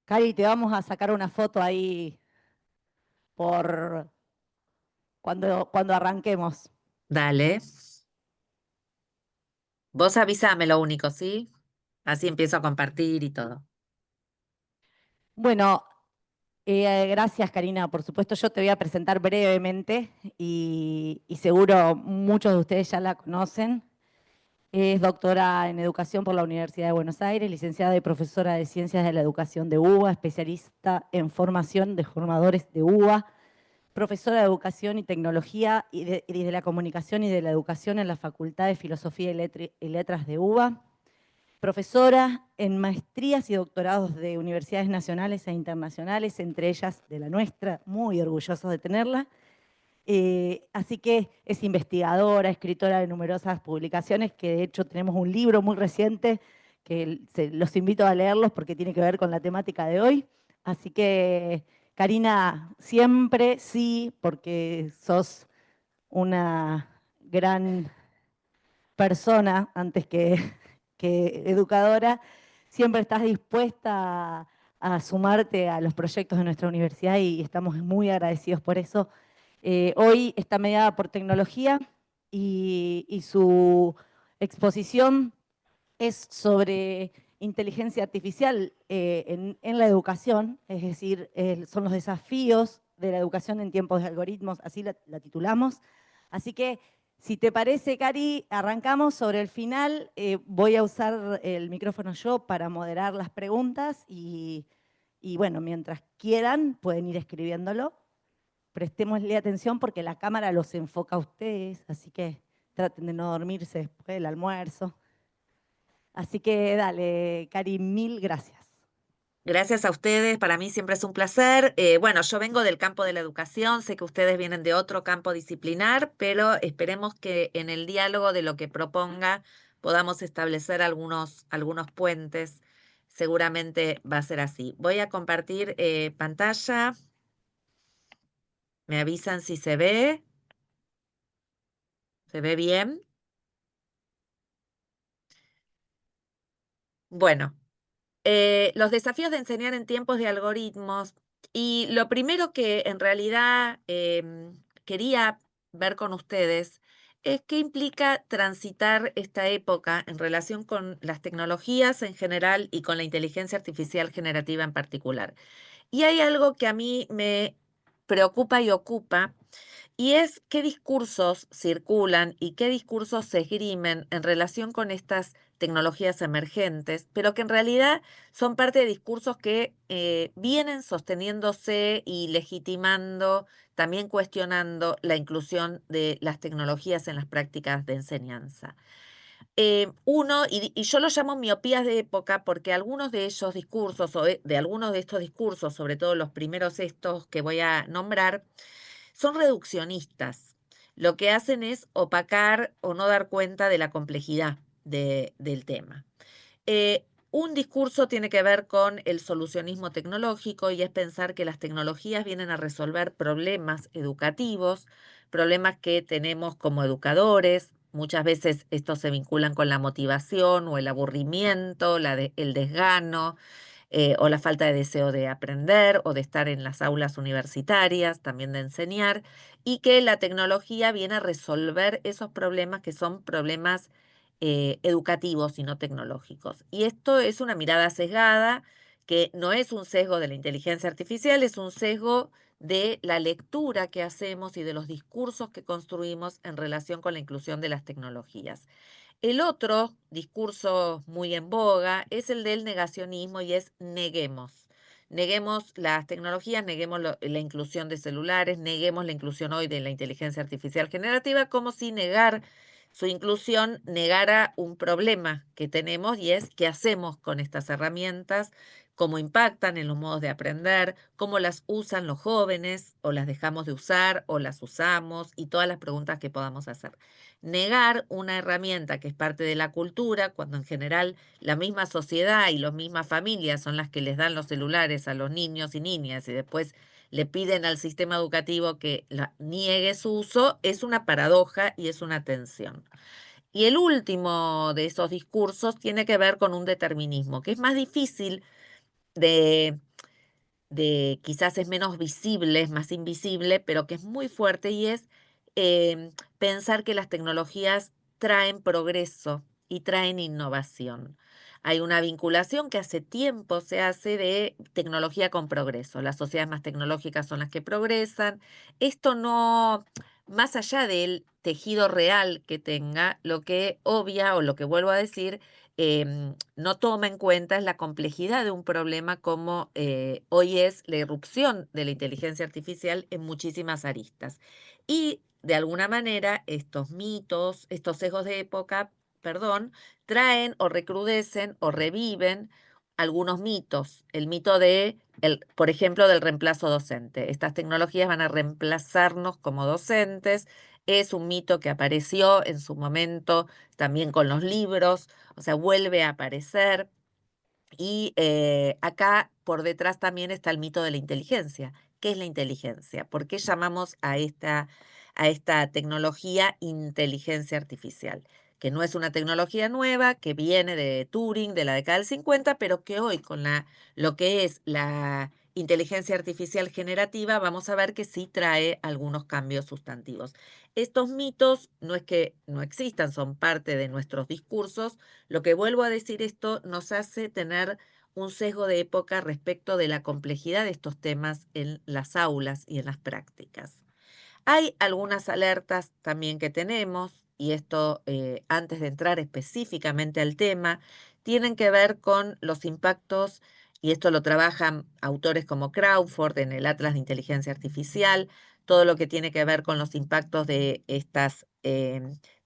Cari, te vamos a sacar una foto ahí por cuando arranquemos. Dale. Vos avísame lo único, ¿sí? Así empiezo a compartir y todo. Bueno, gracias Karina. Por supuesto, yo te voy a presentar brevemente y seguro muchos de ustedes ya la conocen. Es doctora en educación por la Universidad de Buenos Aires, licenciada y profesora de Ciencias de la Educación de UBA, especialista en formación de formadores de UBA, profesora de Educación y Tecnología y de la Comunicación y de la Educación en la Facultad de Filosofía y Letras de UBA, profesora en maestrías y doctorados de universidades nacionales e internacionales, entre ellas de la nuestra, muy orgullosos de tenerla. Así que es investigadora, escritora de numerosas publicaciones, que de hecho tenemos un libro muy reciente que los invito a leerlos porque tiene que ver con la temática de hoy. Así que, Karina, siempre sí, porque sos una gran persona antes que educadora, siempre estás dispuesta a sumarte a los proyectos de nuestra universidad y estamos muy agradecidos por eso. Hoy está mediada por tecnología y su exposición es sobre inteligencia artificial en la educación, es decir, son los desafíos de la educación en tiempos de algoritmos, así la titulamos. Así que, si te parece, Cari, arrancamos sobre el final. Voy a usar el micrófono yo para moderar las preguntas y bueno, mientras quieran, pueden ir escribiéndolo. Prestémosle atención porque la cámara los enfoca a ustedes, así que traten de no dormirse después del almuerzo. Así que dale, Cari, mil gracias. Gracias a ustedes, para mí siempre es un placer. Bueno, yo vengo del campo de la educación, sé que ustedes vienen de otro campo disciplinar, pero esperemos que en el diálogo de lo que proponga podamos establecer algunos puentes. Seguramente va a ser así. Voy a compartir pantalla. Me avisan si se ve. ¿Se ve bien? Bueno. Los desafíos de enseñar en tiempos de algoritmos. Y lo primero que en realidad quería ver con ustedes es qué implica transitar esta época en relación con las tecnologías en general y con la inteligencia artificial generativa en particular. Y hay algo que a mí me preocupa y ocupa, y es qué discursos circulan y qué discursos se esgrimen en relación con estas tecnologías emergentes, pero que en realidad son parte de discursos que vienen sosteniéndose y legitimando, también cuestionando la inclusión de las tecnologías en las prácticas de enseñanza. Y yo lo llamo miopías de época porque algunos de esos discursos, de algunos de estos discursos, sobre todo los primeros estos que voy a nombrar, son reduccionistas. Lo que hacen es opacar o no dar cuenta de la complejidad del tema. Un discurso tiene que ver con el solucionismo tecnológico y es pensar que las tecnologías vienen a resolver problemas educativos, problemas que tenemos como educadores. Muchas veces estos se vinculan con la motivación o el aburrimiento, el desgano, o la falta de deseo de aprender o de estar en las aulas universitarias, también de enseñar, y que la tecnología viene a resolver esos problemas que son problemas educativos y no tecnológicos. Y esto es una mirada sesgada, que no es un sesgo de la inteligencia artificial, es un sesgo de la lectura que hacemos y de los discursos que construimos en relación con la inclusión de las tecnologías. El otro discurso muy en boga es el del negacionismo y es neguemos. Neguemos las tecnologías, neguemos la inclusión de celulares, neguemos la inclusión hoy de la inteligencia artificial generativa, como si negar su inclusión negara un problema que tenemos y es qué hacemos con estas herramientas, cómo impactan en los modos de aprender, cómo las usan los jóvenes o las dejamos de usar o las usamos y todas las preguntas que podamos hacer. Negar una herramienta que es parte de la cultura, cuando en general la misma sociedad y las mismas familias son las que les dan los celulares a los niños y niñas y después le piden al sistema educativo que niegue su uso, es una paradoja y es una tensión. Y el último de esos discursos tiene que ver con un determinismo, que es más difícil de quizás es menos visible, es más invisible, pero que es muy fuerte y es pensar que las tecnologías traen progreso y traen innovación. Hay una vinculación que hace tiempo se hace de tecnología con progreso. Las sociedades más tecnológicas son las que progresan. Esto no, más allá del tejido real que tenga, lo que obvia o lo que vuelvo a decir, no toma en cuenta es la complejidad de un problema como hoy es la irrupción de la inteligencia artificial en muchísimas aristas. Y de alguna manera estos mitos, estos sesgos de época, perdón, traen o recrudecen o reviven algunos mitos. El mito de, por ejemplo, del reemplazo docente. Estas tecnologías van a reemplazarnos como docentes. Es un mito que apareció en su momento también con los libros, o sea, vuelve a aparecer. Y acá por detrás también está el mito de la inteligencia. ¿Qué es la inteligencia? ¿Por qué llamamos a esta tecnología inteligencia artificial? Que no es una tecnología nueva, que viene de Turing, de la década del 50, pero que hoy con lo que es la inteligencia artificial generativa, vamos a ver que sí trae algunos cambios sustantivos. Estos mitos no es que no existan, son parte de nuestros discursos. Lo que vuelvo a decir, esto nos hace tener un sesgo de época respecto de la complejidad de estos temas en las aulas y en las prácticas. Hay algunas alertas también que tenemos, y esto antes de entrar específicamente al tema, tienen que ver con los impactos, y esto lo trabajan autores como Crawford en el Atlas de Inteligencia Artificial, todo lo que tiene que ver con los impactos de estas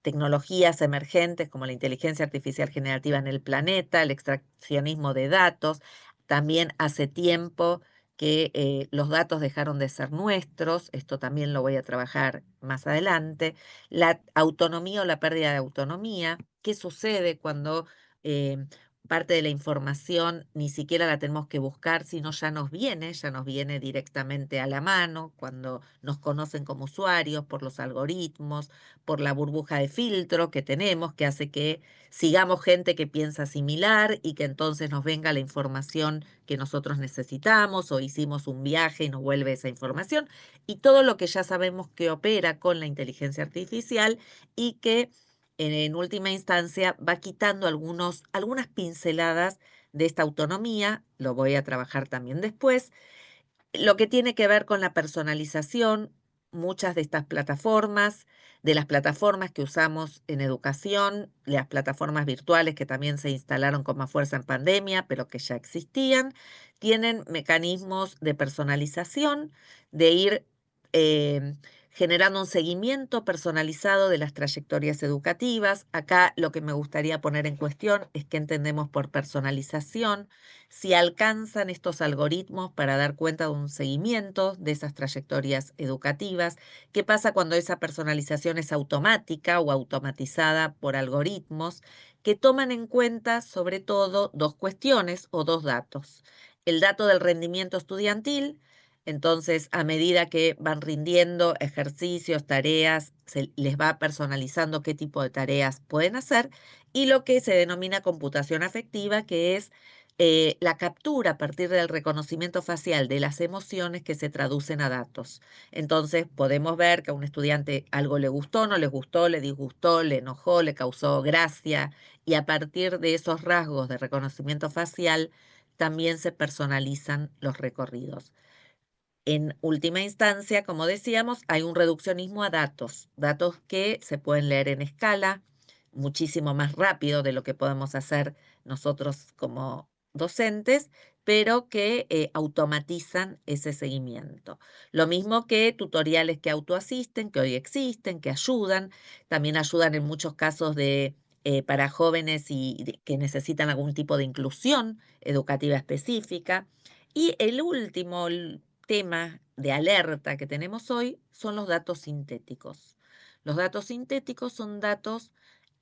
tecnologías emergentes como la inteligencia artificial generativa en el planeta, el extraccionismo de datos. También hace tiempo que los datos dejaron de ser nuestros, esto también lo voy a trabajar más adelante, la autonomía o la pérdida de autonomía, qué sucede cuando parte de la información ni siquiera la tenemos que buscar, sino ya nos viene directamente a la mano, cuando nos conocen como usuarios, por los algoritmos, por la burbuja de filtro que tenemos, que hace que sigamos gente que piensa similar y que entonces nos venga la información que nosotros necesitamos o hicimos un viaje y nos vuelve esa información y todo lo que ya sabemos que opera con la inteligencia artificial y que en última instancia va quitando algunas pinceladas de esta autonomía, lo voy a trabajar también después, lo que tiene que ver con la personalización, muchas de estas plataformas, de las plataformas que usamos en educación, las plataformas virtuales que también se instalaron con más fuerza en pandemia, pero que ya existían, tienen mecanismos de personalización, de ir eh, generando un seguimiento personalizado de las trayectorias educativas. Acá lo que me gustaría poner en cuestión es qué entendemos por personalización, si alcanzan estos algoritmos para dar cuenta de un seguimiento de esas trayectorias educativas, qué pasa cuando esa personalización es automática o automatizada por algoritmos que toman en cuenta sobre todo dos cuestiones o dos datos. El dato del rendimiento estudiantil, entonces a medida que van rindiendo ejercicios, tareas, se les va personalizando qué tipo de tareas pueden hacer, y lo que se denomina computación afectiva, que es la captura a partir del reconocimiento facial de las emociones que se traducen a datos. Entonces podemos ver que a un estudiante algo le gustó, no le gustó, le disgustó, le enojó, le causó gracia, y a partir de esos rasgos de reconocimiento facial también se personalizan los recorridos. En última instancia, como decíamos, hay un reduccionismo a datos, datos que se pueden leer en escala, muchísimo más rápido de lo que podemos hacer nosotros como docentes, pero que automatizan ese seguimiento. Lo mismo que tutoriales que autoasisten, que hoy existen, que ayudan, también ayudan en muchos casos para jóvenes que necesitan algún tipo de inclusión educativa específica. Y el último tema de alerta que tenemos hoy son los datos sintéticos. Los datos sintéticos son datos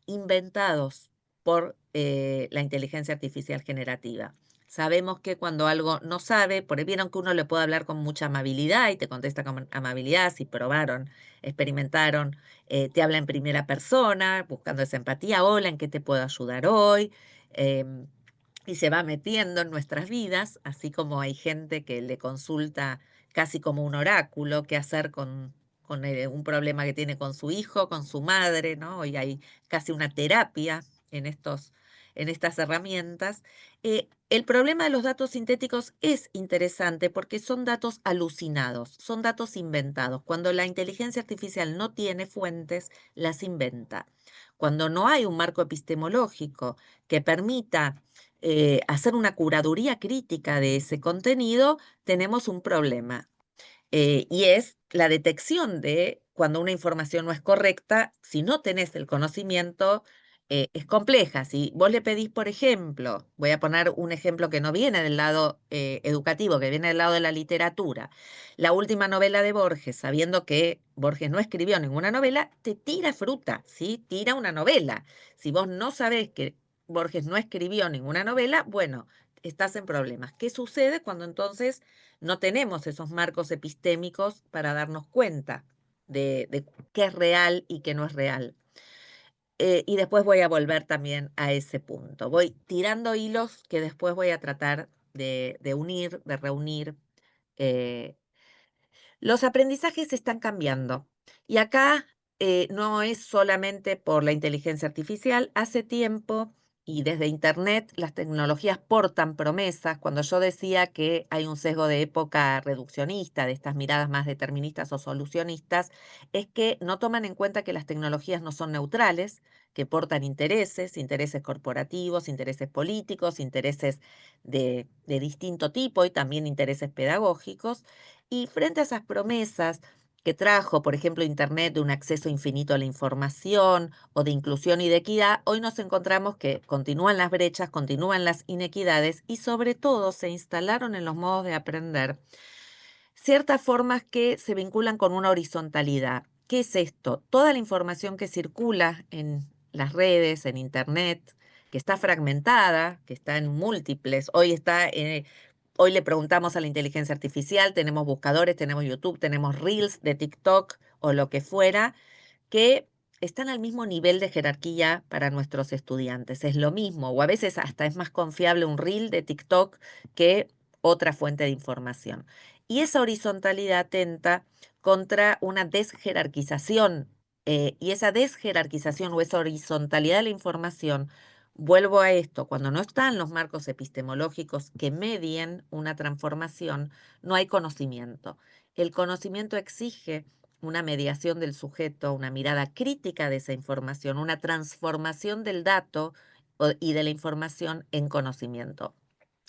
inventados por la inteligencia artificial generativa. Sabemos que cuando algo no sabe, por ahí vieron que uno le puede hablar con mucha amabilidad y te contesta con amabilidad, si probaron, experimentaron, te habla en primera persona, buscando esa empatía, hola, ¿en qué te puedo ayudar hoy? Em, y se va metiendo en nuestras vidas, así como hay gente que le consulta casi como un oráculo qué hacer con un problema que tiene con su hijo, con su madre, ¿no? Hoy hay casi una terapia en estas herramientas. El problema de los datos sintéticos es interesante porque son datos alucinados, son datos inventados. Cuando la inteligencia artificial no tiene fuentes, las inventa. Cuando no hay un marco epistemológico que permita hacer una curaduría crítica de ese contenido, tenemos un problema. Y es la detección de cuando una información no es correcta, si no tenés el conocimiento, es compleja. Si vos le pedís, por ejemplo, voy a poner un ejemplo que no viene del lado educativo, que viene del lado de la literatura, la última novela de Borges, sabiendo que Borges no escribió ninguna novela, te tira fruta, ¿sí? Tira una novela. Si vos no sabés que Borges no escribió ninguna novela, bueno, estás en problemas. ¿Qué sucede cuando entonces no tenemos esos marcos epistémicos para darnos cuenta de qué es real y qué no es real? Y después voy a volver también a ese punto. Voy tirando hilos que después voy a tratar de unir, de reunir. eh, los aprendizajes están cambiando y acá no es solamente por la inteligencia artificial. Hace tiempo y desde Internet las tecnologías portan promesas. Cuando yo decía que hay un sesgo de época reduccionista, de estas miradas más deterministas o solucionistas, es que no toman en cuenta que las tecnologías no son neutrales, que portan intereses, intereses corporativos, intereses políticos, intereses de distinto tipo y también intereses pedagógicos. Y frente a esas promesas que trajo, por ejemplo, Internet de un acceso infinito a la información o de inclusión y de equidad, hoy nos encontramos que continúan las brechas, continúan las inequidades y sobre todo se instalaron en los modos de aprender ciertas formas que se vinculan con una horizontalidad. ¿Qué es esto? Toda la información que circula en las redes, en Internet, que está fragmentada, que está en múltiples, hoy le preguntamos a la inteligencia artificial, tenemos buscadores, tenemos YouTube, tenemos Reels de TikTok o lo que fuera, que están al mismo nivel de jerarquía para nuestros estudiantes. Es lo mismo, o a veces hasta es más confiable un reel de TikTok que otra fuente de información. Y esa horizontalidad atenta contra una desjerarquización, y esa desjerarquización o esa horizontalidad de la información, vuelvo a esto, cuando no están los marcos epistemológicos que medien una transformación, no hay conocimiento. El conocimiento exige una mediación del sujeto, una mirada crítica de esa información, una transformación del dato y de la información en conocimiento.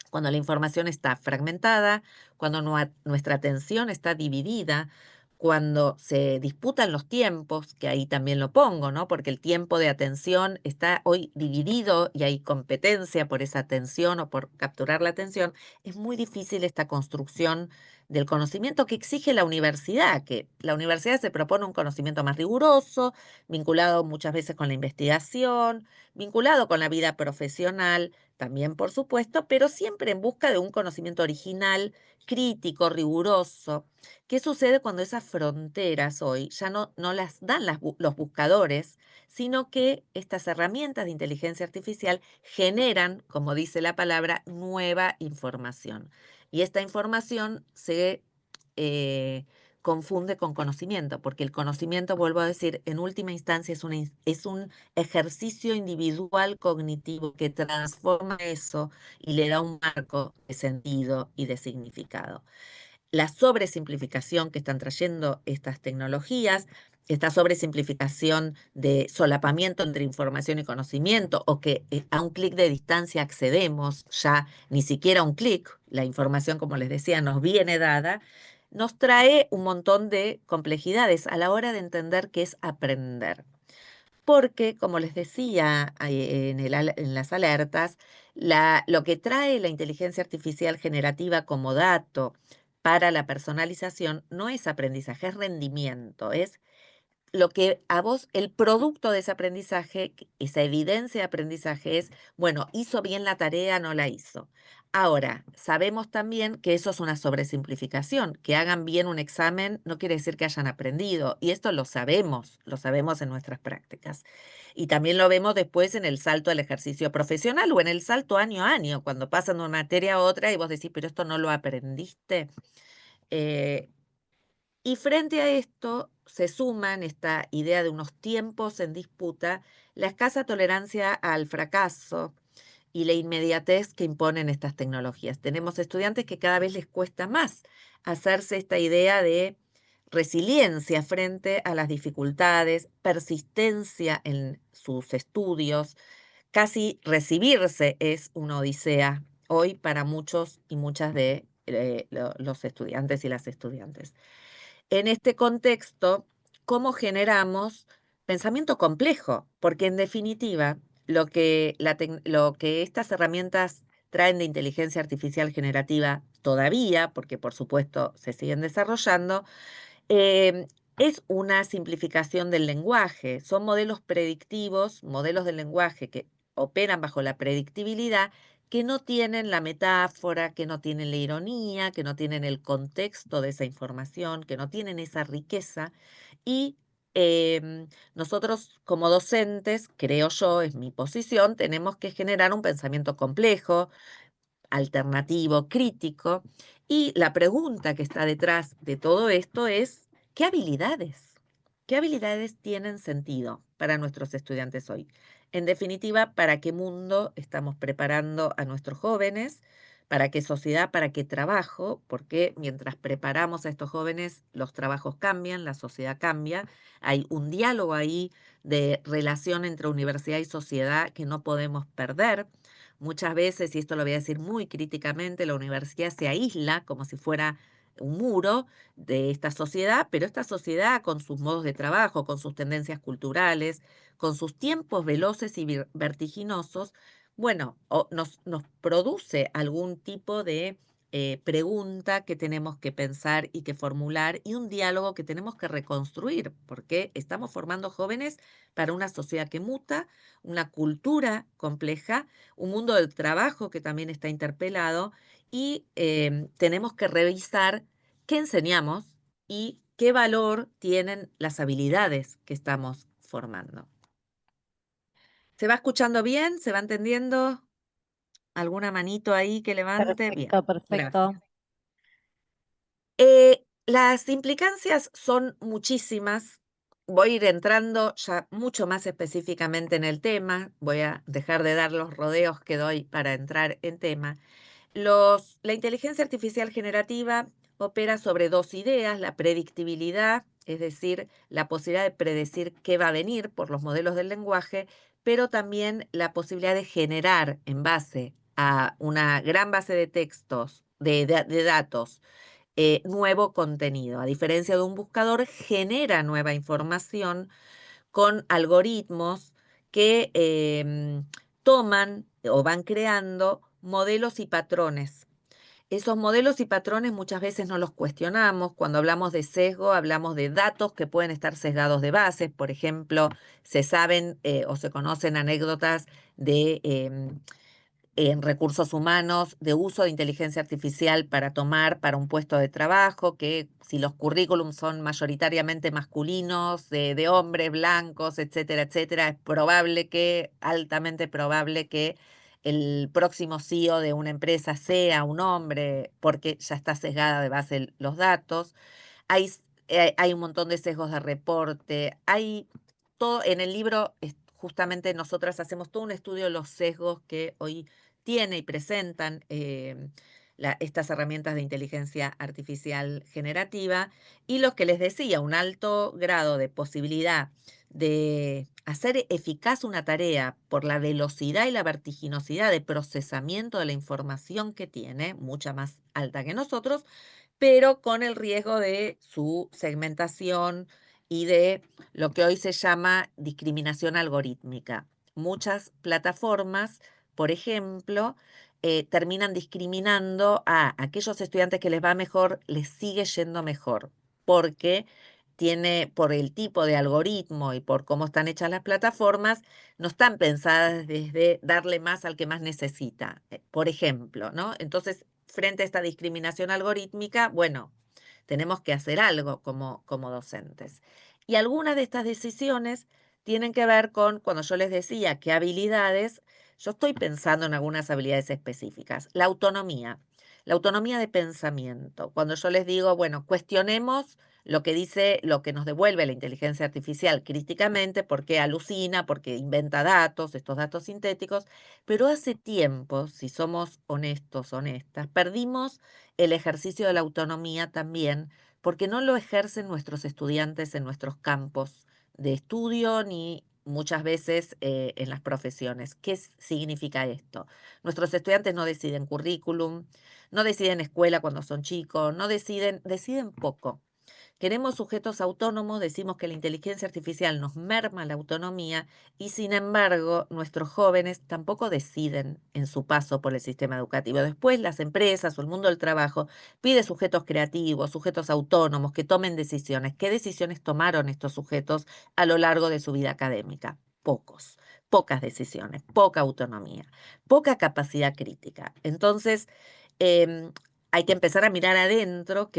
Cuando la información está fragmentada, cuando nuestra atención está dividida, cuando se disputan los tiempos, que ahí también lo pongo, ¿no? Porque el tiempo de atención está hoy dividido y hay competencia por esa atención o por capturar la atención, es muy difícil esta construcción del conocimiento que exige la universidad, que la universidad se propone un conocimiento más riguroso, vinculado muchas veces con la investigación, vinculado con la vida profesional, también por supuesto, pero siempre en busca de un conocimiento original, crítico, riguroso. ¿Qué sucede cuando esas fronteras hoy ya no las dan los buscadores, sino que estas herramientas de inteligencia artificial generan, como dice la palabra, nueva información? Y esta información se eh, confunde con conocimiento, porque el conocimiento, vuelvo a decir, en última instancia es un ejercicio individual cognitivo que transforma eso y le da un marco de sentido y de significado. La sobresimplificación que están trayendo estas tecnologías, esta sobresimplificación de solapamiento entre información y conocimiento, o que a un clic de distancia accedemos, ya ni siquiera un clic, la información, como les decía, nos viene dada, nos trae un montón de complejidades a la hora de entender qué es aprender. Porque, como les decía en las alertas, lo que trae la inteligencia artificial generativa como dato para la personalización no es aprendizaje, es rendimiento, es lo que a vos, el producto de ese aprendizaje, esa evidencia de aprendizaje es, bueno, hizo bien la tarea, no la hizo. Ahora, sabemos también que eso es una sobresimplificación. Que hagan bien un examen no quiere decir que hayan aprendido. Y esto lo sabemos en nuestras prácticas. Y también lo vemos después en el salto al ejercicio profesional o en el salto año a año, cuando pasan de una materia a otra y vos decís, pero esto no lo aprendiste. Eh, y frente a esto se suma en esta idea de unos tiempos en disputa la escasa tolerancia al fracaso y la inmediatez que imponen estas tecnologías. Tenemos estudiantes que cada vez les cuesta más hacerse esta idea de resiliencia frente a las dificultades, persistencia en sus estudios. Casi recibirse es una odisea hoy para muchos y muchas de los estudiantes y las estudiantes. En este contexto, ¿cómo generamos pensamiento complejo? Porque en definitiva, lo que estas herramientas traen de inteligencia artificial generativa todavía, porque por supuesto se siguen desarrollando, eh, es una simplificación del lenguaje. Son modelos predictivos, modelos del lenguaje que operan bajo la predictibilidad, que no tienen la metáfora, que no tienen la ironía, que no tienen el contexto de esa información, que no tienen esa riqueza. Y nosotros como docentes, creo yo, es mi posición, tenemos que generar un pensamiento complejo, alternativo, crítico. Y la pregunta que está detrás de todo esto es, ¿qué habilidades? ¿Qué habilidades tienen sentido para nuestros estudiantes hoy? En definitiva, ¿para qué mundo estamos preparando a nuestros jóvenes? ¿Para qué sociedad? ¿Para qué trabajo? Porque mientras preparamos a estos jóvenes, los trabajos cambian, la sociedad cambia. Hay un diálogo ahí de relación entre universidad y sociedad que no podemos perder. Muchas veces, y esto lo voy a decir muy críticamente, la universidad se aísla como si fuera un muro de esta sociedad, pero esta sociedad con sus modos de trabajo, con sus tendencias culturales, con sus tiempos veloces y vertiginosos, bueno, nos produce algún tipo de pregunta que tenemos que pensar y que formular y un diálogo que tenemos que reconstruir, porque estamos formando jóvenes para una sociedad que muta, una cultura compleja, un mundo del trabajo que también está interpelado y tenemos que revisar qué enseñamos y qué valor tienen las habilidades que estamos formando. ¿Se va escuchando bien? ¿Se va entendiendo? ¿Alguna manito ahí que levante? Bien, Perfecto, gracias. perfecto. Las implicancias son muchísimas. Voy a ir entrando ya mucho más específicamente en el tema. Voy a dejar de dar los rodeos que doy para entrar en tema. La inteligencia artificial generativa opera sobre dos ideas, la predictibilidad, es decir, la posibilidad de predecir qué va a venir por los modelos del lenguaje, pero también la posibilidad de generar en base a una gran base de textos, de datos, nuevo contenido. A diferencia de un buscador, genera nueva información con algoritmos que toman o van creando modelos y patrones. Esos modelos y patrones muchas veces no los cuestionamos. Cuando hablamos de sesgo, hablamos de datos que pueden estar sesgados de bases. Por ejemplo, se saben o se conocen anécdotas de en recursos humanos de uso de inteligencia artificial para tomar para un puesto de trabajo, que si los currículums son mayoritariamente masculinos, de hombres blancos, etcétera, etcétera, es probable que, altamente probable que el próximo CEO de una empresa sea un hombre, porque ya está sesgada de base los datos. Hay un montón de sesgos de reporte, hay todo, en el libro justamente nosotras hacemos todo un estudio de los sesgos que hoy tiene y presentan estas herramientas de inteligencia artificial generativa y lo que les decía, un alto grado de posibilidad de hacer eficaz una tarea por la velocidad y la vertiginosidad de procesamiento de la información que tiene, mucha más alta que nosotros, pero con el riesgo de su segmentación y de lo que hoy se llama discriminación algorítmica. Muchas plataformas, por ejemplo, terminan discriminando a aquellos estudiantes que les va mejor, les sigue yendo mejor, porque tiene, por el tipo de algoritmo y por cómo están hechas las plataformas, no están pensadas desde darle más al que más necesita, por ejemplo, ¿no? Entonces, frente a esta discriminación algorítmica, bueno, tenemos que hacer algo como docentes. Y algunas de estas decisiones tienen que ver con, cuando yo les decía qué habilidades, yo estoy pensando en algunas habilidades específicas. La autonomía de pensamiento. Cuando yo les digo, bueno, cuestionemos lo que dice, lo que nos devuelve la inteligencia artificial críticamente, porque alucina, porque inventa datos, estos datos sintéticos, pero hace tiempo, si somos honestos, honestas, perdimos el ejercicio de la autonomía también, porque no lo ejercen nuestros estudiantes en nuestros campos de estudio ni muchas veces en las profesiones. ¿Qué significa esto? Nuestros estudiantes no deciden currículum, no deciden escuela cuando son chicos, no deciden poco. Queremos sujetos autónomos, decimos que la inteligencia artificial nos merma la autonomía y sin embargo nuestros jóvenes tampoco deciden en su paso por el sistema educativo. Después las empresas o el mundo del trabajo pide sujetos creativos, sujetos autónomos que tomen decisiones. ¿Qué decisiones tomaron estos sujetos a lo largo de su vida académica? Pocos, pocas decisiones, poca autonomía, poca capacidad crítica. Entonces, em, hay que empezar a mirar adentro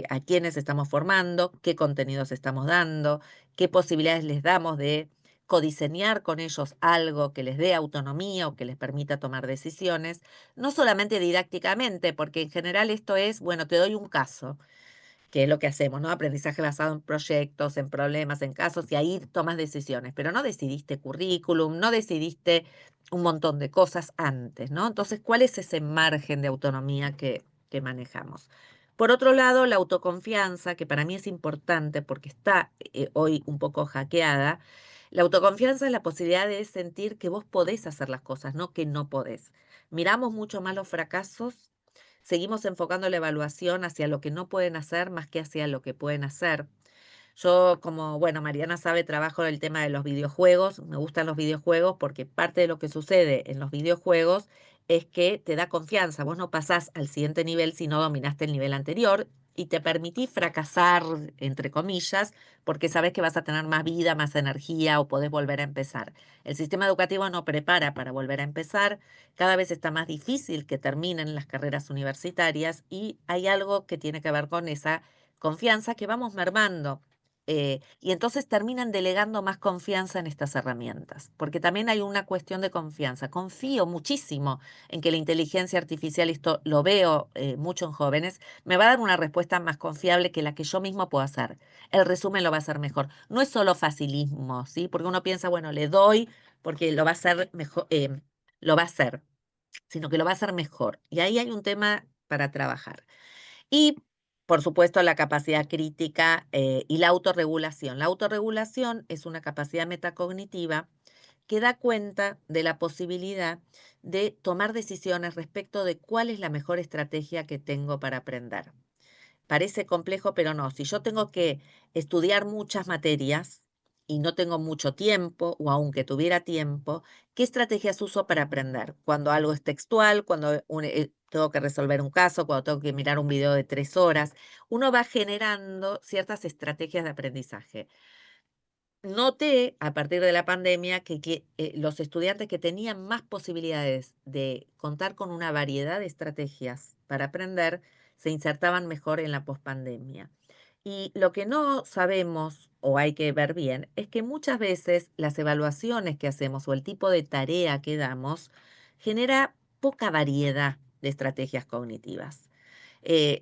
a quiénes estamos formando, qué contenidos estamos dando, qué posibilidades les damos de codiseñar con ellos algo que les dé autonomía o que les permita tomar decisiones, no solamente didácticamente, porque en general esto es, bueno, te doy un caso, que es lo que hacemos, ¿no? Aprendizaje basado en proyectos, en problemas, en casos, y ahí tomas decisiones, pero no decidiste currículum, no decidiste un montón de cosas antes, ¿no? Entonces, ¿cuál es ese margen de autonomía que manejamos? Por otro lado, la autoconfianza, que para mí es importante porque está hoy un poco hackeada. La autoconfianza es la posibilidad de sentir que vos podés hacer las cosas, no que no podés. Miramos mucho más los fracasos, seguimos enfocando la evaluación hacia lo que no pueden hacer más que hacia lo que pueden hacer. Yo, como, bueno, Mariana sabe, trabajo en el tema de los videojuegos. Me gustan los videojuegos porque parte de lo que sucede en los videojuegos es que te da confianza. Vos no pasás al siguiente nivel si no dominaste el nivel anterior y te permitís fracasar, entre comillas, porque sabes que vas a tener más vida, más energía o podés volver a empezar. El sistema educativo no prepara para volver a empezar. Cada vez está más difícil que terminen las carreras universitarias y hay algo que tiene que ver con esa confianza que vamos mermando. Y entonces terminan delegando más confianza en estas herramientas, porque también hay una cuestión de confianza. Confío muchísimo en que la inteligencia artificial, esto lo veo mucho en jóvenes, me va a dar una respuesta más confiable que la que yo mismo puedo hacer. El resumen lo va a hacer mejor. No es solo facilismo, ¿sí? Porque uno piensa, bueno, le doy porque lo va a hacer mejor, lo va a hacer, sino que lo va a hacer mejor. Y ahí hay un tema para trabajar. Y, por supuesto, la capacidad crítica y la autorregulación. La autorregulación es una capacidad metacognitiva que da cuenta de la posibilidad de tomar decisiones respecto de cuál es la mejor estrategia que tengo para aprender. Parece complejo, pero no. Si yo tengo que estudiar muchas materias y no tengo mucho tiempo, o aunque tuviera tiempo, ¿qué estrategias uso para aprender? Cuando algo es textual, cuando tengo que resolver un caso, cuando tengo que mirar un video de 3 horas, uno va generando ciertas estrategias de aprendizaje. Noté a partir de la pandemia que los estudiantes que tenían más posibilidades de contar con una variedad de estrategias para aprender se insertaban mejor en la pospandemia. Y lo que no sabemos o hay que ver bien es que muchas veces las evaluaciones que hacemos o el tipo de tarea que damos genera poca variedad de estrategias cognitivas.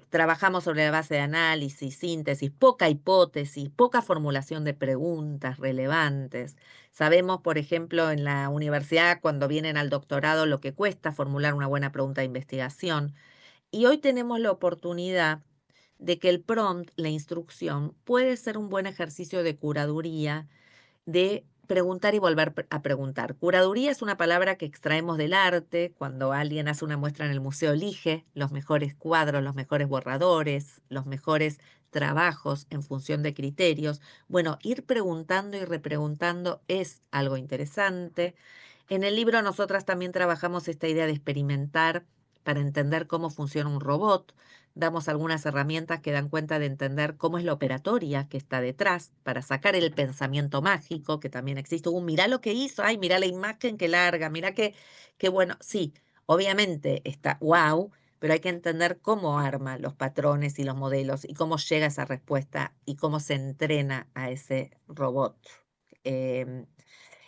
Trabajamos sobre la base de análisis, síntesis, poca hipótesis, poca formulación de preguntas relevantes. Sabemos, por ejemplo, en la universidad, cuando vienen al doctorado, lo que cuesta formular una buena pregunta de investigación. Y hoy tenemos la oportunidad de que el prompt, la instrucción, puede ser un buen ejercicio de curaduría, de preguntar y volver a preguntar. Curaduría es una palabra que extraemos del arte. Cuando alguien hace una muestra en el museo, elige los mejores cuadros, los mejores borradores, los mejores trabajos en función de criterios. Bueno, ir preguntando y repreguntando es algo interesante. En el libro nosotras también trabajamos esta idea de experimentar para entender cómo funciona un robot. Damos algunas herramientas que dan cuenta de entender cómo es la operatoria que está detrás, para sacar el pensamiento mágico, que también existe. Mirá lo que hizo, ay, mirá la imagen que larga, mirá qué bueno. Sí, obviamente está wow, pero hay que entender cómo arma los patrones y los modelos y cómo llega a esa respuesta y cómo se entrena a ese robot. Em,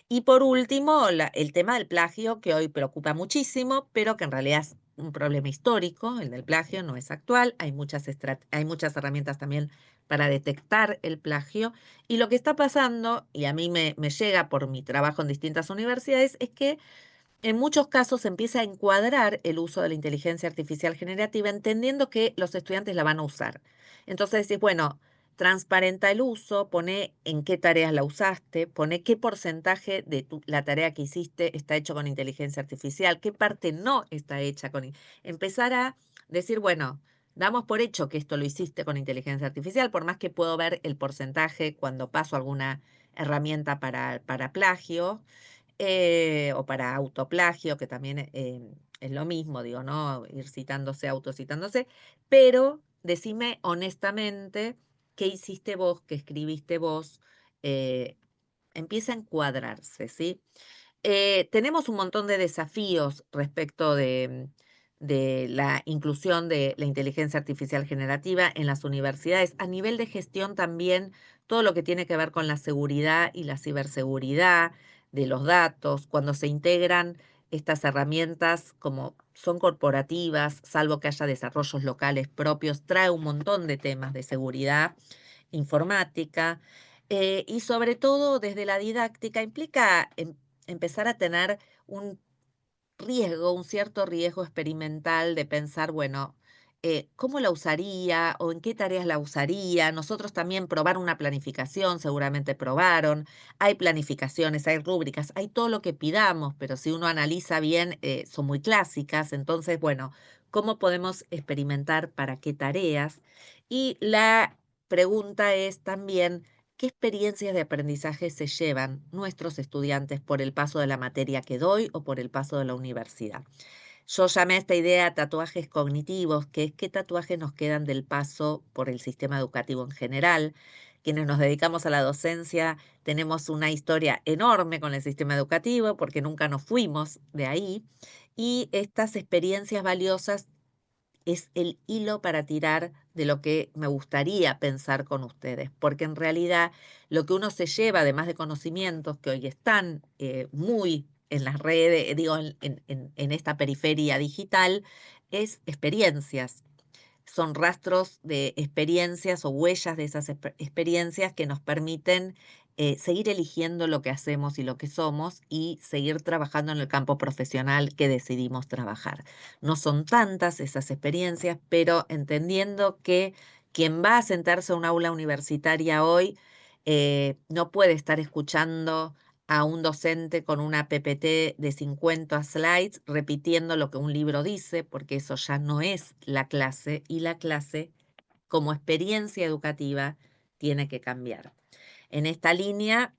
y por último, el tema del plagio, que hoy preocupa muchísimo, pero que en realidad es un problema histórico. El del plagio no es actual. Hay muchas herramientas también para detectar el plagio. Y lo que está pasando, y a mí me llega por mi trabajo en distintas universidades, es que en muchos casos se empieza a encuadrar el uso de la inteligencia artificial generativa, entendiendo que los estudiantes la van a usar. Entonces decís, bueno, transparenta el uso, pone en qué tareas la usaste, pone qué porcentaje de la tarea que hiciste está hecho con inteligencia artificial, qué parte no está hecha con... Empezar a decir, bueno, damos por hecho que esto lo hiciste con inteligencia artificial, por más que puedo ver el porcentaje cuando paso alguna herramienta para plagio, o para autoplagio, que también es lo mismo, digo, ¿no? Ir citándose, autocitándose, pero decime honestamente qué hiciste vos, qué escribiste vos, eh, empieza a encuadrarse, ¿sí? Tenemos un montón de desafíos respecto de la inclusión de la inteligencia artificial generativa en las universidades. A nivel de gestión también, todo lo que tiene que ver con la seguridad y la ciberseguridad de los datos, cuando se integran estas herramientas como son corporativas, salvo que haya desarrollos locales propios, trae un montón de temas de seguridad informática. Y sobre todo desde la didáctica implica empezar a tener un riesgo, un cierto riesgo experimental de pensar, bueno, ¿cómo la usaría o en qué tareas la usaría? Nosotros también probar una planificación, seguramente probaron. Hay planificaciones, hay rúbricas, hay todo lo que pidamos, pero si uno analiza bien, son muy clásicas. Entonces, bueno, ¿cómo podemos experimentar para qué tareas? Y la pregunta es también, ¿qué experiencias de aprendizaje se llevan nuestros estudiantes por el paso de la materia que doy o por el paso de la universidad? Yo llamé a esta idea tatuajes cognitivos, que es qué tatuajes nos quedan del paso por el sistema educativo en general. Quienes nos dedicamos a la docencia tenemos una historia enorme con el sistema educativo porque nunca nos fuimos de ahí, y estas experiencias valiosas es el hilo para tirar de lo que me gustaría pensar con ustedes, porque en realidad lo que uno se lleva, además de conocimientos que hoy están muy en las redes, digo, en esta periferia digital, es experiencias. Son rastros de experiencias o huellas de esas experiencias que nos permiten seguir eligiendo lo que hacemos y lo que somos y seguir trabajando en el campo profesional que decidimos trabajar. No son tantas esas experiencias, pero entendiendo que quien va a sentarse a un aula universitaria hoy no puede estar escuchando a un docente con una PPT de 50 slides repitiendo lo que un libro dice, porque eso ya no es la clase, y la clase como experiencia educativa tiene que cambiar. En esta línea,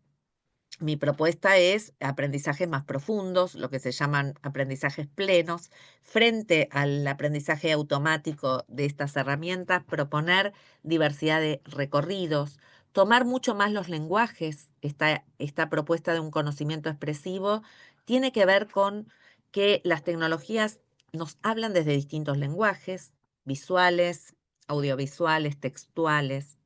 mi propuesta es aprendizajes más profundos, lo que se llaman aprendizajes plenos, frente al aprendizaje automático de estas herramientas, proponer diversidad de recorridos, tomar mucho más los lenguajes. Esta propuesta de un conocimiento expresivo tiene que ver con que las tecnologías nos hablan desde distintos lenguajes, visuales, audiovisuales, textuales.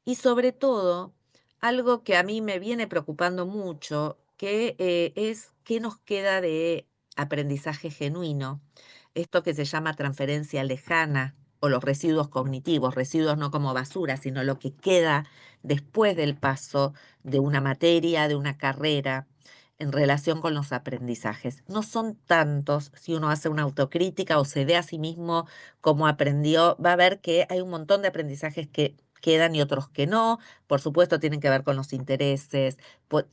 Y sobre todo, algo que a mí me viene preocupando mucho, que es qué nos queda de aprendizaje genuino, esto que se llama transferencia lejana o los residuos cognitivos, residuos no como basura, sino lo que queda después del paso de una materia, de una carrera, en relación con los aprendizajes. No son tantos, si uno hace una autocrítica o se ve a sí mismo cómo aprendió, va a ver que hay un montón de aprendizajes que quedan y otros que no. Por supuesto, tienen que ver con los intereses,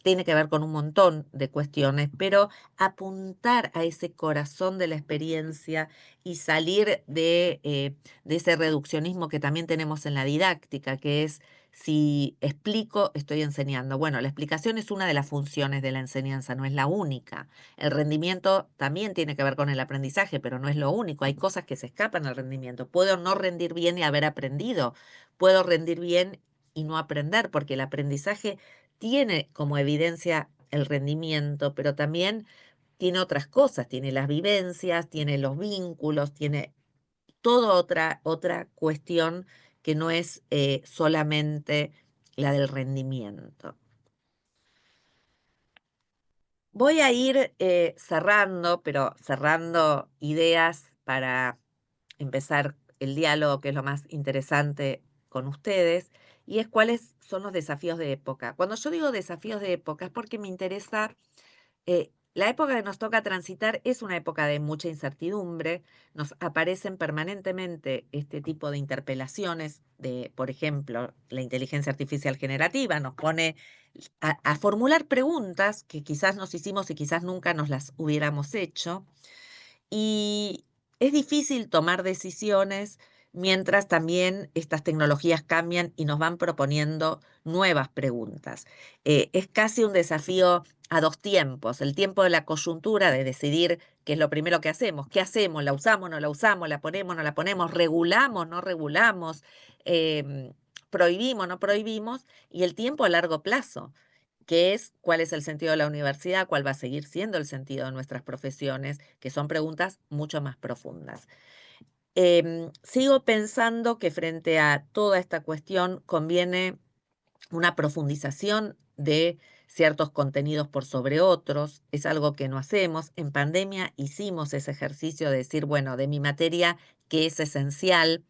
tiene que ver con un montón de cuestiones, pero apuntar a ese corazón de la experiencia y salir de ese reduccionismo que también tenemos en la didáctica, que es Si explico, estoy enseñando. Bueno, la explicación es una de las funciones de la enseñanza, no es la única. El rendimiento también tiene que ver con el aprendizaje, pero no es lo único. Hay cosas que se escapan al rendimiento. Puedo no rendir bien y haber aprendido. Puedo rendir bien y no aprender, porque el aprendizaje tiene como evidencia el rendimiento, pero también tiene otras cosas, tiene las vivencias, tiene los vínculos, tiene toda otra cuestión que no es solamente la del rendimiento. Voy a ir cerrando, pero cerrando ideas para empezar el diálogo, que es lo más interesante con ustedes, y es cuáles son los desafíos de época. Cuando yo digo desafíos de época es porque me interesa. La época que nos toca transitar es una época de mucha incertidumbre. Nos aparecen permanentemente este tipo de interpelaciones de, por ejemplo, la inteligencia artificial generativa nos pone a formular preguntas que quizás nos hicimos y quizás nunca nos las hubiéramos hecho. Y es difícil tomar decisiones mientras también estas tecnologías cambian y nos van proponiendo nuevas preguntas. Es casi un desafío a dos tiempos, el tiempo de la coyuntura de decidir qué es lo primero que hacemos, qué hacemos, la usamos, no la usamos, la ponemos, no la ponemos, regulamos, no regulamos, em, prohibimos, no prohibimos, y el tiempo a largo plazo, que es cuál es el sentido de la universidad, cuál va a seguir siendo el sentido de nuestras profesiones, que son preguntas mucho más profundas. Sigo pensando que frente a toda esta cuestión conviene una profundización de ciertos contenidos por sobre otros. Es algo que no hacemos. En pandemia hicimos ese ejercicio de decir, bueno, de mi materia, ¿qué es esencial?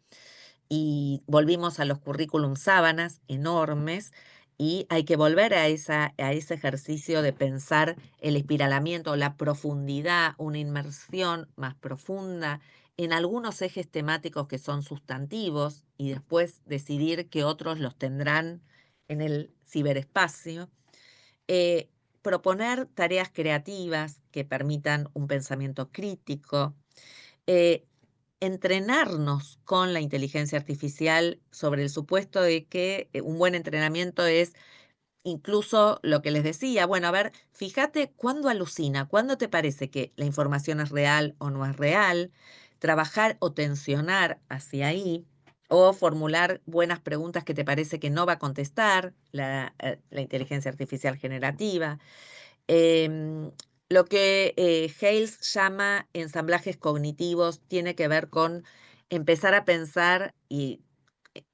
Y volvimos a los currículum sábanas enormes, y hay que volver a ese ejercicio de pensar el espiralamiento, la profundidad, una inmersión más profunda en algunos ejes temáticos que son sustantivos y después decidir que otros los tendrán en el ciberespacio. Eh, Proponer tareas creativas que permitan un pensamiento crítico. eh, Entrenarnos con la inteligencia artificial sobre el supuesto de que un buen entrenamiento es incluso lo que les decía, bueno, a ver, fíjate cuándo alucina, cuándo te parece que la información es real o no es real, trabajar o tensionar hacia ahí, o formular buenas preguntas que te parece que no va a contestar la inteligencia artificial generativa. Em, lo que Hales llama ensamblajes cognitivos tiene que ver con empezar a pensar, y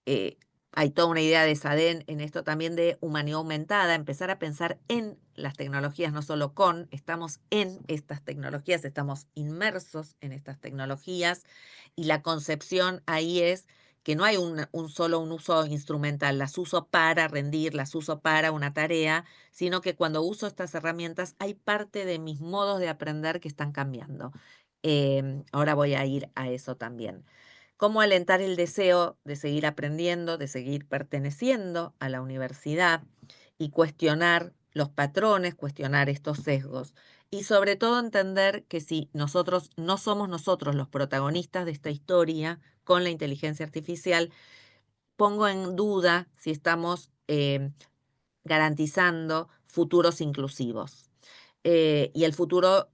eh, hay toda una idea de Saden en esto también de humanidad aumentada, empezar a pensar en las tecnologías, no solo con, estamos en estas tecnologías, estamos inmersos en estas tecnologías, y la concepción ahí es que no hay un uso instrumental, las uso para rendir, las uso para una tarea, sino que cuando uso estas herramientas hay parte de mis modos de aprender que están cambiando. Ahora voy a ir a eso también. Cómo alentar el deseo de seguir aprendiendo, de seguir perteneciendo a la universidad y cuestionar los patrones, cuestionar estos sesgos. Y sobre todo entender que si nosotros no somos nosotros los protagonistas de esta historia con la inteligencia artificial, pongo en duda si estamos garantizando futuros inclusivos. Y el futuro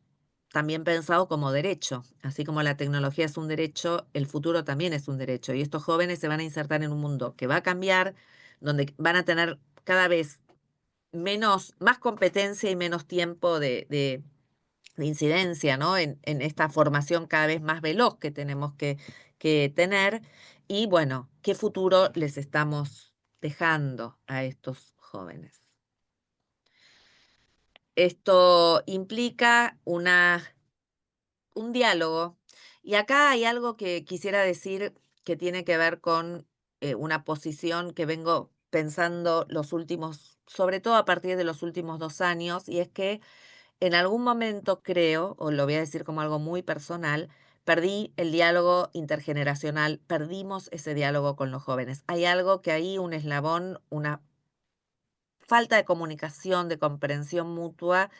también pensado como derecho, así como la tecnología es un derecho, el futuro también es un derecho. Y estos jóvenes se van a insertar en un mundo que va a cambiar, donde van a tener cada vez más competencia y menos tiempo de incidencia, ¿no? En esta formación cada vez más veloz que tenemos que tener. Y bueno, ¿qué futuro les estamos dejando a estos jóvenes? Esto implica un diálogo. Y acá hay algo que quisiera decir que tiene que ver con una posición que vengo pensando sobre todo a partir de los últimos 2 años, y es que en algún momento creo, o lo voy a decir como algo muy personal, perdí el diálogo intergeneracional, perdimos ese diálogo con los jóvenes. Hay algo que ahí, un eslabón, una falta de comunicación, de comprensión mutua,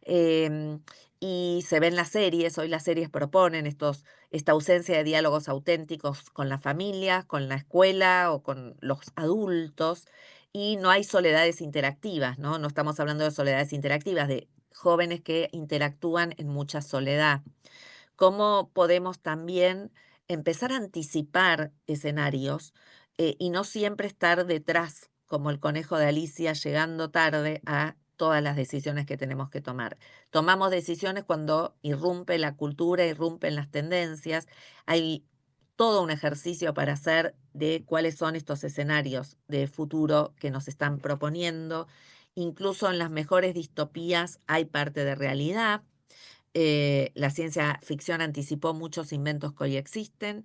Em, y se ven las series, hoy las series proponen esta ausencia de diálogos auténticos con la familia, con la escuela o con los adultos, y no hay soledades interactivas, ¿no? No estamos hablando de soledades interactivas, de jóvenes que interactúan en mucha soledad. ¿Cómo podemos también empezar a anticipar escenarios y no siempre estar detrás, como el conejo de Alicia, llegando tarde a todas las decisiones que tenemos que tomar? Tomamos decisiones cuando irrumpe la cultura, irrumpen las tendencias. Hay todo un ejercicio para hacer de cuáles son estos escenarios de futuro que nos están proponiendo. Incluso en las mejores distopías hay parte de realidad. La ciencia ficción anticipó muchos inventos que hoy existen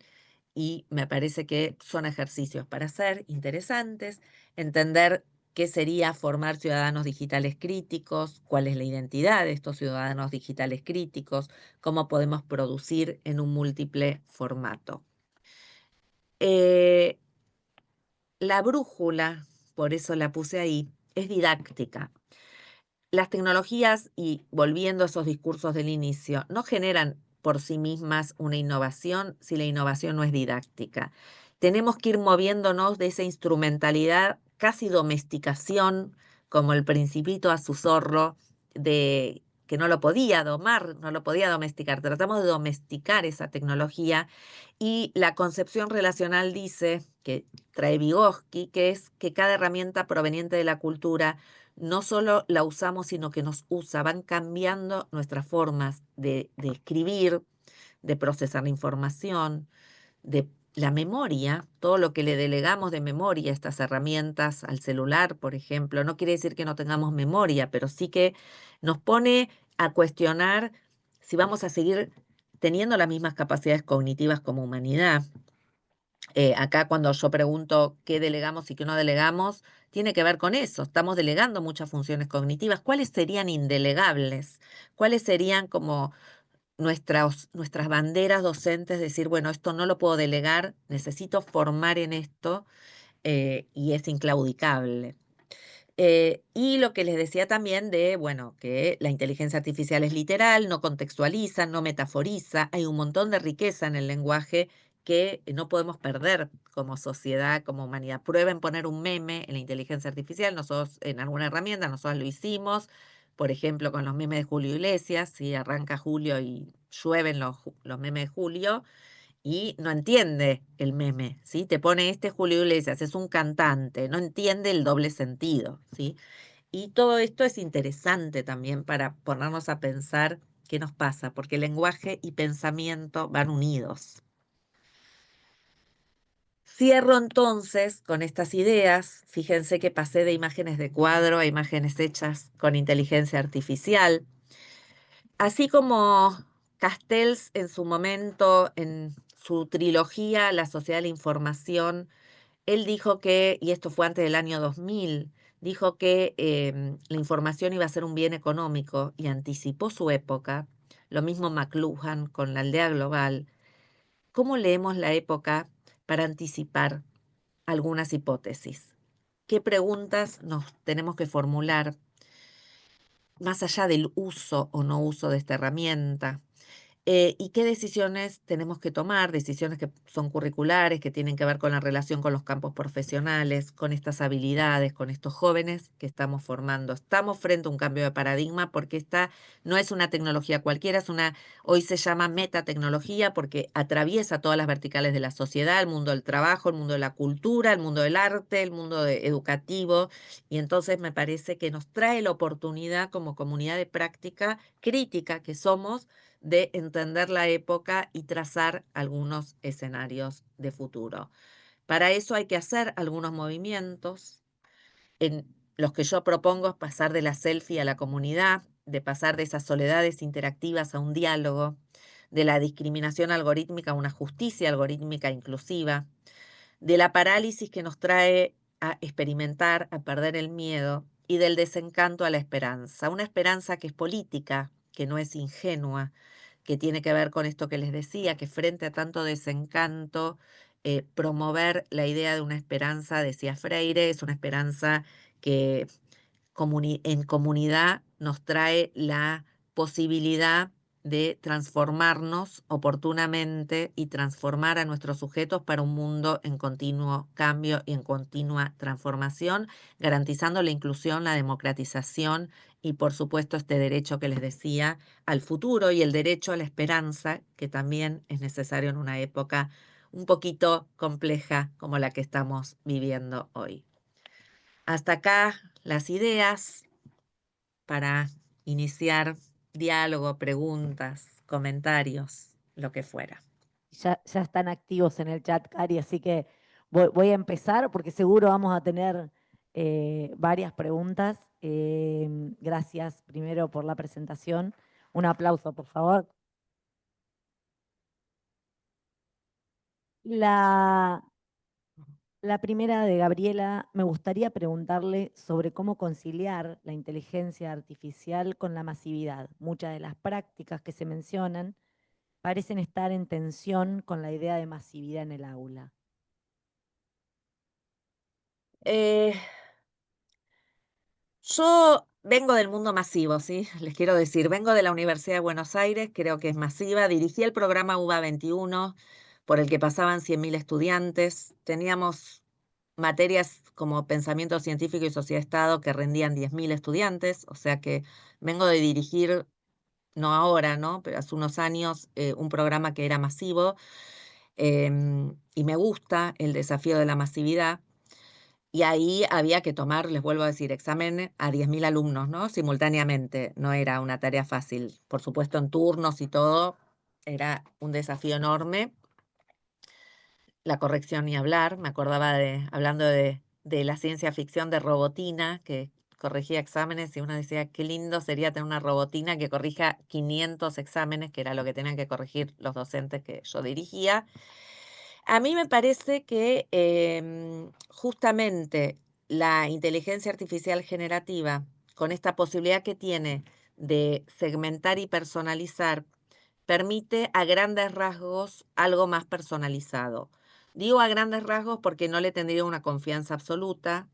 y me parece que son ejercicios para hacer interesantes, entender qué sería formar ciudadanos digitales críticos, cuál es la identidad de estos ciudadanos digitales críticos, cómo podemos producir en un múltiple formato. Eh, la brújula, por eso la puse ahí, es didáctica. Las tecnologías, y volviendo a esos discursos del inicio, no generan por sí mismas una innovación si la innovación no es didáctica. Tenemos que ir moviéndonos de esa instrumentalidad, casi domesticación, como el Principito a su zorro, de que no lo podía domar, no lo podía domesticar. Tratamos de domesticar esa tecnología y la concepción relacional dice, que trae Vygotsky, que es que cada herramienta proveniente de la cultura no solo la usamos, sino que nos usa, van cambiando nuestras formas de escribir, de procesar la información, de la memoria, todo lo que le delegamos de memoria a estas herramientas al celular, por ejemplo, no quiere decir que no tengamos memoria, pero sí que nos pone a cuestionar si vamos a seguir teniendo las mismas capacidades cognitivas como humanidad. Acá cuando yo pregunto qué delegamos y qué no delegamos, tiene que ver con eso. Estamos delegando muchas funciones cognitivas. ¿Cuáles serían indelegables? ¿Cuáles serían como nuestras banderas docentes? Decir, bueno, esto no lo puedo delegar, necesito formar en esto y es inclaudicable. Y lo que les decía también de, bueno, que la inteligencia artificial es literal, no contextualiza, no metaforiza, hay un montón de riqueza en el lenguaje que no podemos perder como sociedad, como humanidad. Prueben poner un meme en la inteligencia artificial, nosotros en alguna herramienta, nosotros lo hicimos, por ejemplo, con los memes de Julio Iglesias, si arranca Julio y llueven los memes de Julio, y no entiende el meme, ¿sí? Te pone Julio Iglesias, es un cantante, no entiende el doble sentido, ¿sí? Y todo esto es interesante también para ponernos a pensar qué nos pasa, porque lenguaje y pensamiento van unidos. Cierro entonces con estas ideas. Fíjense que pasé de imágenes de cuadro a imágenes hechas con inteligencia artificial. Así como Castells en su momento, en su trilogía La Sociedad de la Información, él dijo que, y esto fue antes del año 2000, dijo que la información iba a ser un bien económico y anticipó su época. Lo mismo McLuhan con la aldea global. ¿Cómo leemos la época para anticipar algunas hipótesis? ¿Qué preguntas nos tenemos que formular más allá del uso o no uso de esta herramienta? ¿Y qué decisiones tenemos que tomar? Decisiones que son curriculares, que tienen que ver con la relación con los campos profesionales, con estas habilidades, con estos jóvenes que estamos formando. Estamos frente a un cambio de paradigma porque esta no es una tecnología cualquiera, hoy se llama metatecnología porque atraviesa todas las verticales de la sociedad, el mundo del trabajo, el mundo de la cultura, el mundo del arte, el mundo educativo. Y entonces me parece que nos trae la oportunidad como comunidad de práctica crítica que somos de entender la época y trazar algunos escenarios de futuro. Para eso hay que hacer algunos movimientos. En los que yo propongo es pasar de la selfie a la comunidad, de pasar de esas soledades interactivas a un diálogo, de la discriminación algorítmica a una justicia algorítmica inclusiva, de la parálisis que nos trae a experimentar, a perder el miedo, y del desencanto a la esperanza. Una esperanza que es política, que no es ingenua, que tiene que ver con esto que les decía, que frente a tanto desencanto, promover la idea de una esperanza, decía Freire, es una esperanza que en comunidad nos trae la posibilidad de transformarnos oportunamente y transformar a nuestros sujetos para un mundo en continuo cambio y en continua transformación, garantizando la inclusión, la democratización y, por supuesto, este derecho que les decía al futuro y el derecho a la esperanza, que también es necesario en una época un poquito compleja como la que estamos viviendo hoy. Hasta acá las ideas para iniciar diálogo, preguntas, comentarios, lo que fuera. Ya están activos en el chat, Cari, así que voy a empezar porque seguro vamos a tener varias preguntas. Gracias primero por la presentación. Un aplauso, por favor. La, la primera de Gabriela, me gustaría preguntarle sobre cómo conciliar la inteligencia artificial con la masividad. Muchas de las prácticas que se mencionan parecen estar en tensión con la idea de masividad en el aula. Eh, Yo vengo del mundo masivo, ¿sí? Les quiero decir, vengo de la Universidad de Buenos Aires, creo que es masiva. Dirigí el programa UBA 21, por el que pasaban 100.000 estudiantes. Teníamos materias como pensamiento científico y sociedad-estado que rendían 10.000 estudiantes, o sea que vengo de dirigir, no ahora, ¿no? Pero hace unos años, un programa que era masivo, y me gusta el desafío de la masividad. Y ahí había que tomar, les vuelvo a decir, examen a 10.000 alumnos, ¿no? Simultáneamente. No era una tarea fácil. Por supuesto, en turnos y todo, era un desafío enorme. La corrección ni hablar. Me acordaba hablando de la ciencia ficción de Robotina, que corregía exámenes y uno decía, qué lindo sería tener una robotina que corrija 500 exámenes, que era lo que tenían que corregir los docentes que yo dirigía. A mí me parece que justamente la inteligencia artificial generativa, con esta posibilidad que tiene de segmentar y personalizar, permite a grandes rasgos algo más personalizado. Digo a grandes rasgos porque no le tendría una confianza absoluta.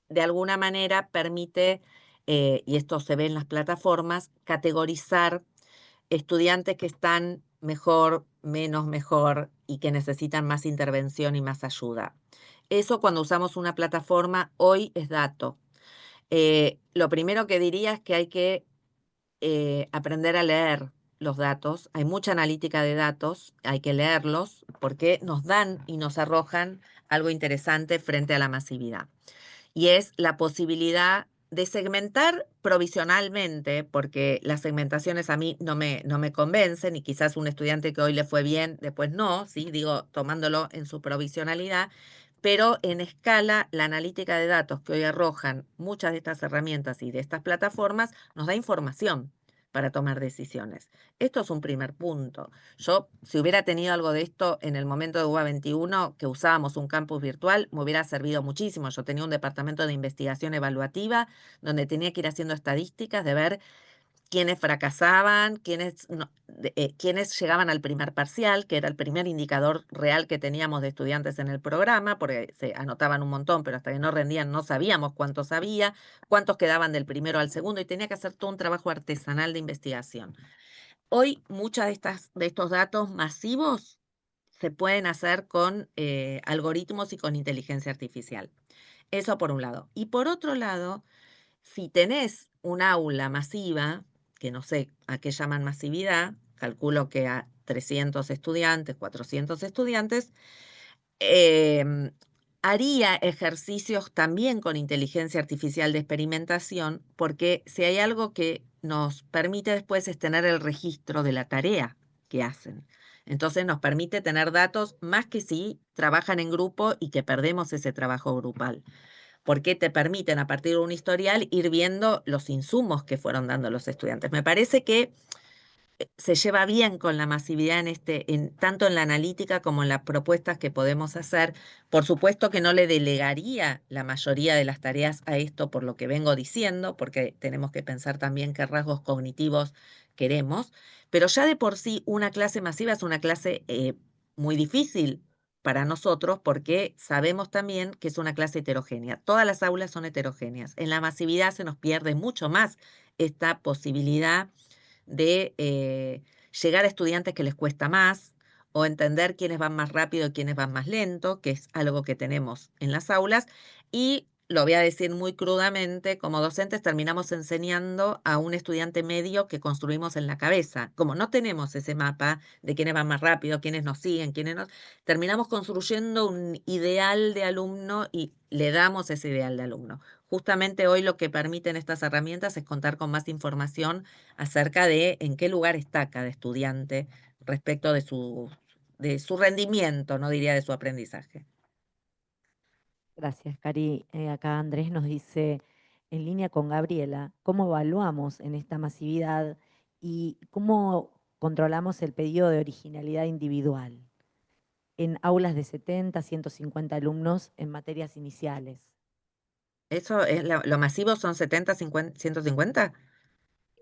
De alguna manera permite, y esto se ve en las plataformas, categorizar estudiantes que están mejor, menos mejor y que necesitan más intervención y más ayuda. Eso cuando usamos una plataforma hoy es dato. Lo primero que diría es que hay que aprender a leer los datos. Hay mucha analítica de datos, hay que leerlos porque nos dan y nos arrojan algo interesante frente a la masividad y es la posibilidad de segmentar provisionalmente, porque las segmentaciones a mí no me convencen y quizás un estudiante que hoy le fue bien, después no, ¿sí? Digo, tomándolo en su provisionalidad, pero en escala, la analítica de datos que hoy arrojan muchas de estas herramientas y de estas plataformas nos da información para tomar decisiones. Esto es un primer punto. Yo, si hubiera tenido algo de esto en el momento de UBA 21, que usábamos un campus virtual, me hubiera servido muchísimo. Yo tenía un departamento de investigación evaluativa donde tenía que ir haciendo estadísticas de ver quiénes fracasaban, quiénes llegaban al primer parcial, que era el primer indicador real que teníamos de estudiantes en el programa, porque se anotaban un montón, pero hasta que no rendían no sabíamos cuántos había, cuántos quedaban del primero al segundo, y tenía que hacer todo un trabajo artesanal de investigación. Hoy muchas de estos datos masivos se pueden hacer con algoritmos y con inteligencia artificial. Eso por un lado. Y por otro lado, si tenés un aula masiva, que no sé a qué llaman masividad, calculo que a 300 estudiantes, 400 estudiantes, em, haría ejercicios también con inteligencia artificial de experimentación, porque si hay algo que nos permite después es tener el registro de la tarea que hacen. Entonces nos permite tener datos más que si trabajan en grupo y que perdemos ese trabajo grupal, porque te permiten a partir de un historial ir viendo los insumos que fueron dando los estudiantes. Me parece que se lleva bien con la masividad tanto en la analítica como en las propuestas que podemos hacer. Por supuesto que no le delegaría la mayoría de las tareas a esto por lo que vengo diciendo, porque tenemos que pensar también qué rasgos cognitivos queremos, pero ya de por sí una clase masiva es una clase muy difícil para nosotros porque sabemos también que es una clase heterogénea. Todas las aulas son heterogéneas. En la masividad se nos pierde mucho más esta posibilidad de llegar a estudiantes que les cuesta más o entender quiénes van más rápido y quiénes van más lento, que es algo que tenemos en las aulas. Y lo voy a decir muy crudamente, como docentes terminamos enseñando a un estudiante medio que construimos en la cabeza. Como no tenemos ese mapa de quiénes van más rápido, quiénes nos siguen, quiénes no, terminamos construyendo un ideal de alumno y le damos ese ideal de alumno. Justamente hoy lo que permiten estas herramientas es contar con más información acerca de en qué lugar está cada estudiante respecto de su rendimiento, no diría de su aprendizaje. Gracias, Cari. Acá Andrés nos dice, en línea con Gabriela, ¿cómo evaluamos en esta masividad y cómo controlamos el pedido de originalidad individual en aulas de 70, 150 alumnos en materias iniciales? ¿Eso es lo masivo son 70, 50, 150?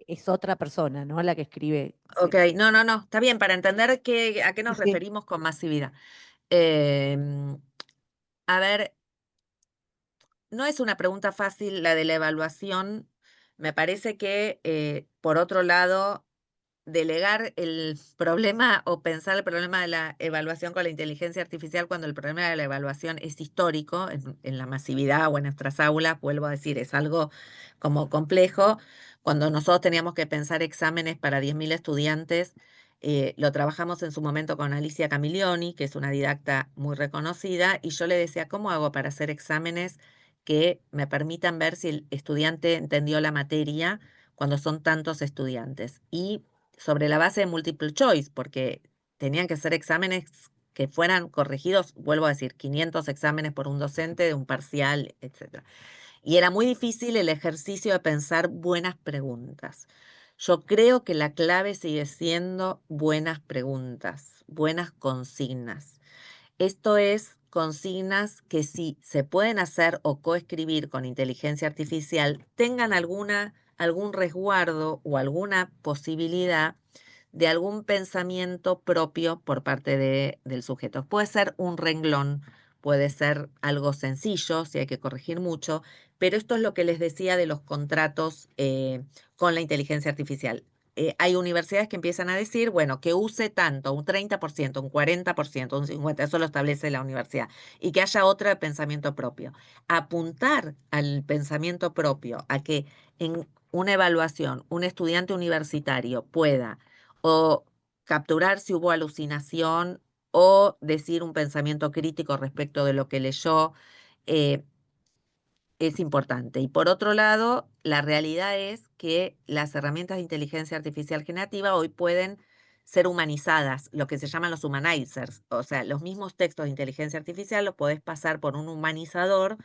Es otra persona, ¿no? La que escribe. Ok, Sí, no, está bien, para entender a qué sí, nos sí. referimos con masividad. Em, a ver, no es una pregunta fácil la de la evaluación. Me parece que, por otro lado, delegar el problema o pensar el problema de la evaluación con la inteligencia artificial cuando el problema de la evaluación es histórico en la masividad o en nuestras aulas, vuelvo a decir, es algo como complejo. Cuando nosotros teníamos que pensar exámenes para 10.000 estudiantes, lo trabajamos en su momento con Alicia Camilioni, que es una didacta muy reconocida, y yo le decía, ¿cómo hago para hacer exámenes que me permitan ver si el estudiante entendió la materia cuando son tantos estudiantes? Y sobre la base de multiple choice, porque tenían que ser exámenes que fueran corregidos, vuelvo a decir, 500 exámenes por un docente de un parcial, etc. Y era muy difícil el ejercicio de pensar buenas preguntas. Yo creo que la clave sigue siendo buenas preguntas, buenas consignas. Esto es consignas que si se pueden hacer o coescribir con inteligencia artificial, tengan algún resguardo o alguna posibilidad de algún pensamiento propio por parte del sujeto. Puede ser un renglón, puede ser algo sencillo, si hay que corregir mucho, pero esto es lo que les decía de los contratos con la inteligencia artificial. Hay universidades que empiezan a decir, bueno, que use tanto, un 30%, un 40%, un 50%, eso lo establece la universidad, y que haya otro de pensamiento propio. Apuntar al pensamiento propio, a que en una evaluación un estudiante universitario pueda o capturar si hubo alucinación o decir un pensamiento crítico respecto de lo que leyó, eh, es importante. Y por otro lado, la realidad es que las herramientas de inteligencia artificial generativa hoy pueden ser humanizadas, lo que se llaman los humanizers. O sea, los mismos textos de inteligencia artificial los podés pasar por un humanizador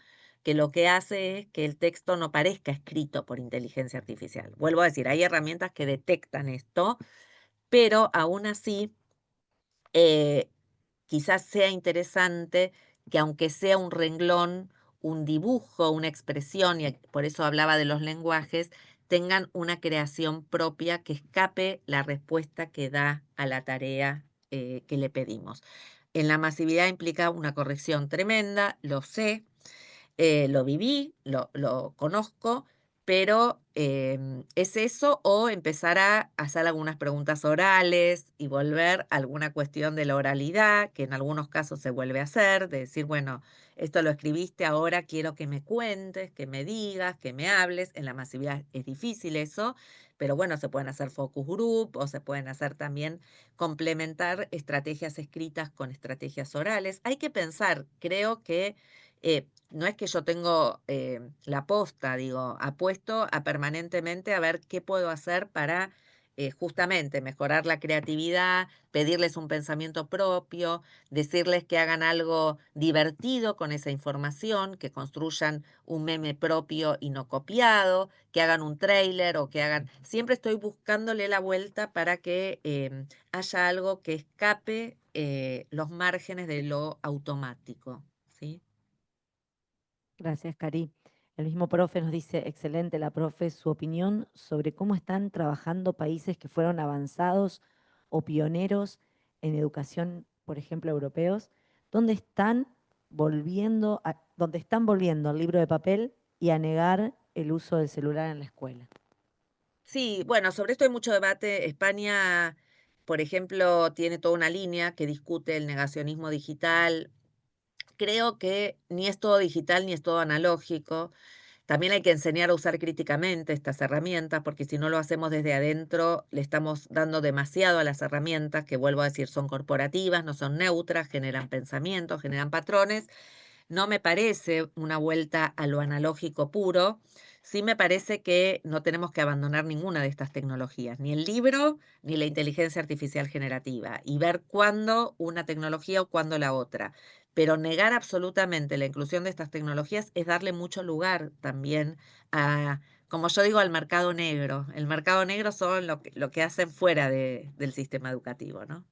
que lo que hace es que el texto no parezca escrito por inteligencia artificial. Vuelvo a decir, hay herramientas que detectan esto, pero aún así eh, quizás sea interesante que aunque sea un renglón, un dibujo, una expresión, y por eso hablaba de los lenguajes, tengan una creación propia que escape la respuesta que da a la tarea que le pedimos. En la masividad implica una corrección tremenda, lo sé, lo viví, lo conozco, pero es eso o empezar a hacer algunas preguntas orales y volver a alguna cuestión de la oralidad, que en algunos casos se vuelve a hacer, de decir, bueno, esto lo escribiste, ahora quiero que me cuentes, que me digas, que me hables. En la masividad es difícil eso, pero bueno, se pueden hacer focus group o se pueden hacer también complementar estrategias escritas con estrategias orales. Hay que pensar, creo que no es que yo tengo la posta, digo, apuesto a permanentemente a ver qué puedo hacer para justamente mejorar la creatividad, pedirles un pensamiento propio, decirles que hagan algo divertido con esa información, que construyan un meme propio y no copiado, que hagan un tráiler o que hagan... Siempre estoy buscándole la vuelta para que haya algo que escape los márgenes de lo automático, ¿sí? Gracias, Cari. El mismo profe nos dice, excelente la profe, su opinión sobre cómo están trabajando países que fueron avanzados o pioneros en educación, por ejemplo, europeos, donde están volviendo al libro de papel y a negar el uso del celular en la escuela. Sí, bueno, sobre esto hay mucho debate. España, por ejemplo, tiene toda una línea que discute el negacionismo digital. Creo que ni es todo digital ni es todo analógico. También hay que enseñar a usar críticamente estas herramientas, porque si no lo hacemos desde adentro, le estamos dando demasiado a las herramientas, que vuelvo a decir, son corporativas, no son neutras, generan pensamientos, generan patrones. No me parece una vuelta a lo analógico puro. Sí me parece que no tenemos que abandonar ninguna de estas tecnologías, ni el libro ni la inteligencia artificial generativa, y ver cuándo una tecnología o cuándo la otra. Pero negar absolutamente la inclusión de estas tecnologías es darle mucho lugar también a, como yo digo, al mercado negro. El mercado negro son lo que hacen fuera del sistema educativo, ¿no?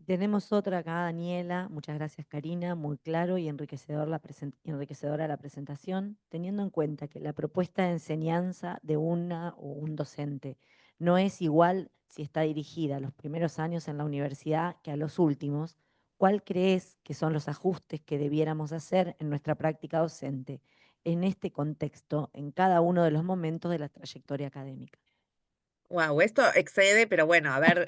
Tenemos otra acá, Daniela. Muchas gracias, Karina. Muy claro y enriquecedora la presentación, teniendo en cuenta que la propuesta de enseñanza de una o un docente no es igual si está dirigida a los primeros años en la universidad que a los últimos. ¿Cuál crees que son los ajustes que debiéramos hacer en nuestra práctica docente en este contexto, en cada uno de los momentos de la trayectoria académica? Wow, esto excede, pero bueno, a ver.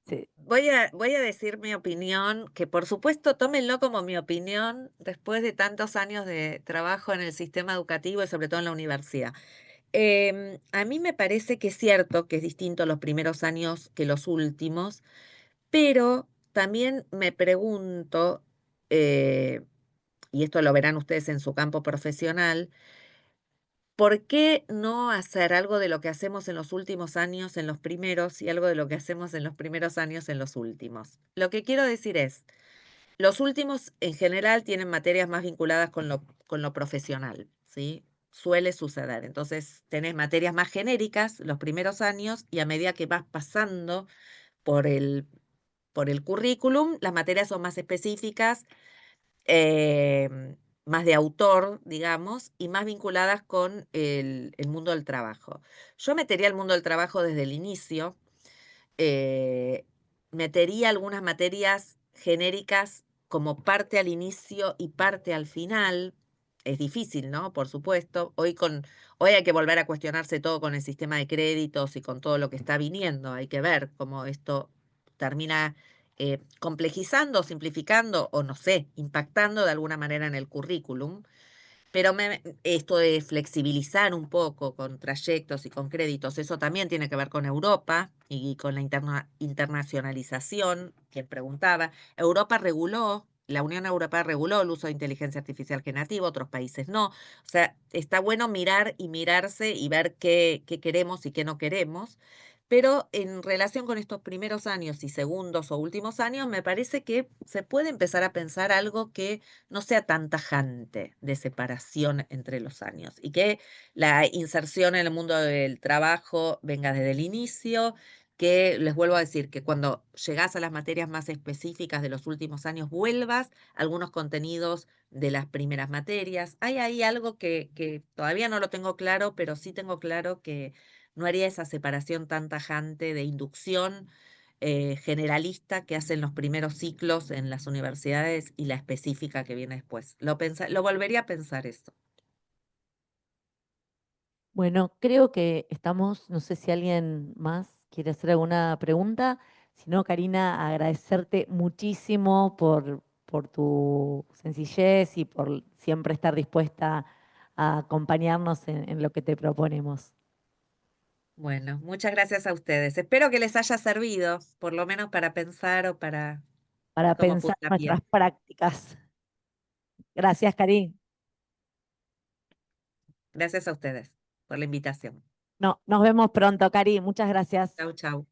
Sí. Voy a decir mi opinión, que por supuesto tómenlo como mi opinión después de tantos años de trabajo en el sistema educativo y sobre todo en la universidad. A mí me parece que es cierto que es distinto los primeros años que los últimos, pero también me pregunto, eh, y esto lo verán ustedes en su campo profesional, ¿por qué no hacer algo de lo que hacemos en los últimos años en los primeros y algo de lo que hacemos en los primeros años en los últimos? Lo que quiero decir es, los últimos en general tienen materias más vinculadas con lo profesional, ¿sí? Suele suceder. Entonces, tenés materias más genéricas los primeros años y a medida que vas pasando por por el currículum, las materias son más específicas, más de autor, digamos, y más vinculadas con el mundo del trabajo. Yo metería el mundo del trabajo desde el inicio, eh, metería algunas materias genéricas como parte al inicio y parte al final. Es difícil, ¿no? Por supuesto. Hoy hay que volver a cuestionarse todo con el sistema de créditos y con todo lo que está viniendo. Hay que ver cómo esto termina complejizando, simplificando o no sé, impactando de alguna manera en el currículum. Pero esto de flexibilizar un poco con trayectos y con créditos, eso también tiene que ver con Europa y con la internacionalización, quien preguntaba. La Unión Europea reguló el uso de inteligencia artificial generativa, otros países no. O sea, está bueno mirar y mirarse y ver qué queremos y qué no queremos. Pero en relación con estos primeros años y segundos o últimos años, me parece que se puede empezar a pensar algo que no sea tan tajante de separación entre los años y que la inserción en el mundo del trabajo venga desde el inicio, que les vuelvo a decir que cuando llegás a las materias más específicas de los últimos años vuelvas a algunos contenidos de las primeras materias. Hay ahí algo que todavía no lo tengo claro, pero sí tengo claro que no haría esa separación tan tajante de inducción generalista que hacen los primeros ciclos en las universidades y la específica que viene después. Lo volvería a pensar eso. Bueno, creo que estamos, no sé si alguien más quiere hacer alguna pregunta. Si no, Karina, agradecerte muchísimo por tu sencillez y por siempre estar dispuesta a acompañarnos en lo que te proponemos, Bueno, muchas gracias a ustedes. Espero que les haya servido, por lo menos para pensar o para para como pensar nuestras puntapié. prácticas. Gracias, Karin. Gracias a ustedes por la invitación. No, nos vemos pronto, Karin. Muchas gracias. Chau, chau.